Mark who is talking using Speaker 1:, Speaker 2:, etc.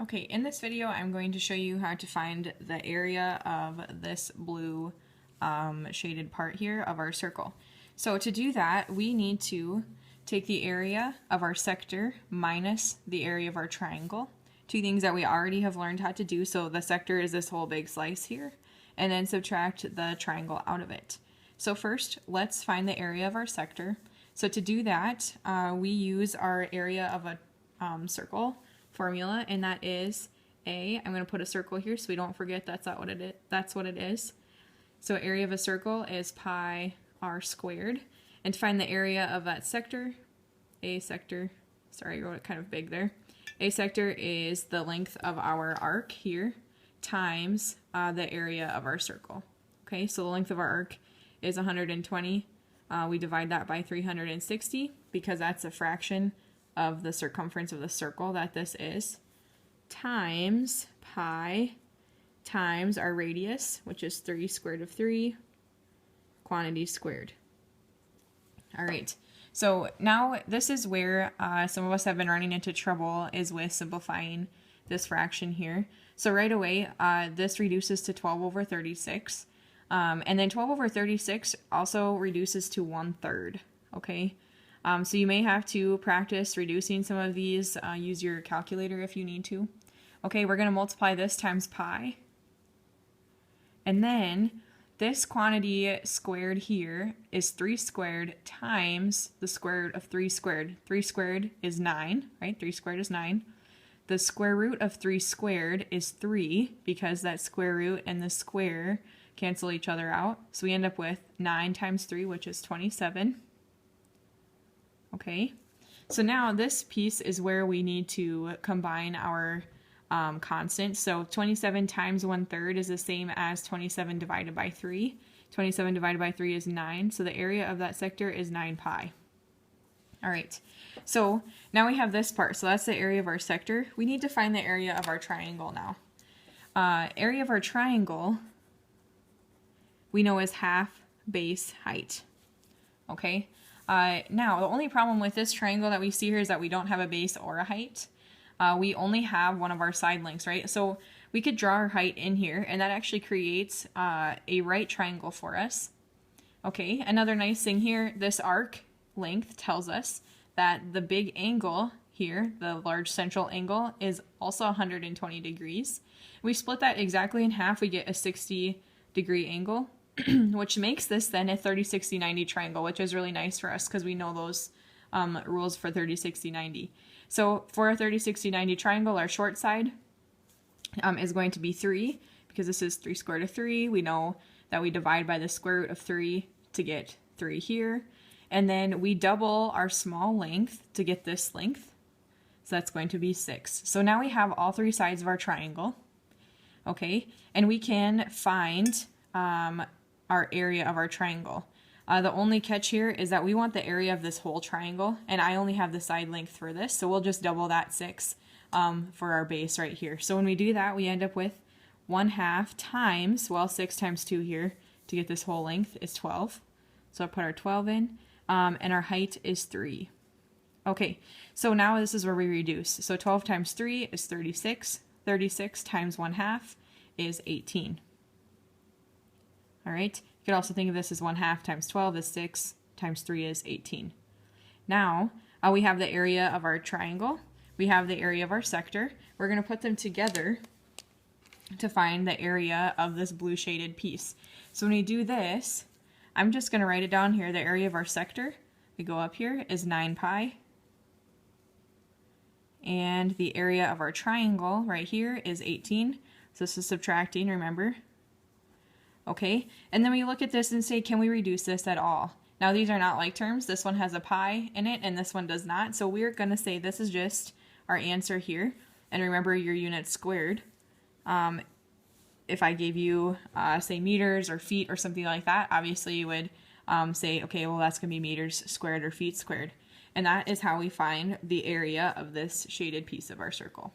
Speaker 1: Okay, in this video I'm going to show you how to find the area of this blue shaded part here of our circle. So to do that, we need to take the area of our sector minus the area of our triangle, two things that we already have learned how to do. So the sector is this whole big slice here, and then subtract the triangle out of it. So first, let's find the area of our sector. So to do that, we use our area of a circle formula, and that is I'm going to put a circle here so we don't forget that's what it is. So area of a circle is pi r squared. And to find the area of that sector, sorry, I wrote it kind of big there. A sector is the length of our arc here times the area of our circle. Okay, so the length of our arc is 120. We divide that by 360 because that's a fraction of the circumference of the circle that this is, times pi times our radius, which is 3 squared of 3, quantity squared. All right, so now this is where some of us have been running into trouble, is with simplifying this fraction here. So right away, this reduces to 12 over 36. And then 12 over 36 also reduces to 1/3, okay? So you may have to practice reducing some of these, use your calculator if you need to. Okay, we're going to multiply this times pi. And then this quantity squared here is 3 squared times the square root of 3 squared. 3 squared is 9, right? 3 squared is 9. The square root of 3 squared is 3 because that square root and the square cancel each other out. So we end up with 9 times 3, which is 27. Okay, so now this piece is where we need to combine our constants. So 27 times 1/3 is the same as 27 divided by 3. 27 divided by 3 is 9, so the area of that sector is 9 pi. All right, so now we have this part. So that's the area of our sector. We need to find the area of our triangle now. Area of our triangle we know is half base height. Okay. Now, the only problem with this triangle that we see here is that we don't have a base or a height. We only have one of our side lengths, right? So we could draw our height in here, and that actually creates a right triangle for us. Okay, another nice thing here, this arc length tells us that the big angle here, the large central angle, is also 120 degrees. We split that exactly in half, we get a 60-degree angle, which makes this then a 30, 60, 90 triangle, which is really nice for us because we know those rules for 30, 60, 90. So for a 30, 60, 90 triangle, our short side is going to be 3, because this is 3 squared of 3. We know that we divide by the square root of 3 to get 3 here. And then we double our small length to get this length. So that's going to be 6. So now we have all 3 sides of our triangle. Okay, and we can find our area of our triangle. The only catch here is that we want the area of this whole triangle, and I only have the side length for this, so we'll just double that 6 for our base right here. So when we do that, we end up with 1/2 times, well, 6 times 2 here to get this whole length is 12. So I'll put our 12 in, and our height is 3. Okay, so now this is where we reduce. So 12 times 3 is 36. 36 times 1/2 is 18. All right, you could also think of this as 1/2 times 12 is 6, times 3 is 18. Now, we have the area of our triangle, we have the area of our sector. We're going to put them together to find the area of this blue shaded piece. So when we do this, I'm just going to write it down here. The area of our sector, we go up here, is 9 pi. And the area of our triangle right here is 18. So this is subtracting, remember. Okay, and then we look at this and say, can we reduce this at all? Now these are not like terms. This one has a pi in it and this one does not. So we're going to say this is just our answer here. And remember your units squared. If I gave you, say, meters or feet or something like that, obviously you would say, okay, well, that's going to be meters squared or feet squared. And that is how we find the area of this shaded piece of our circle.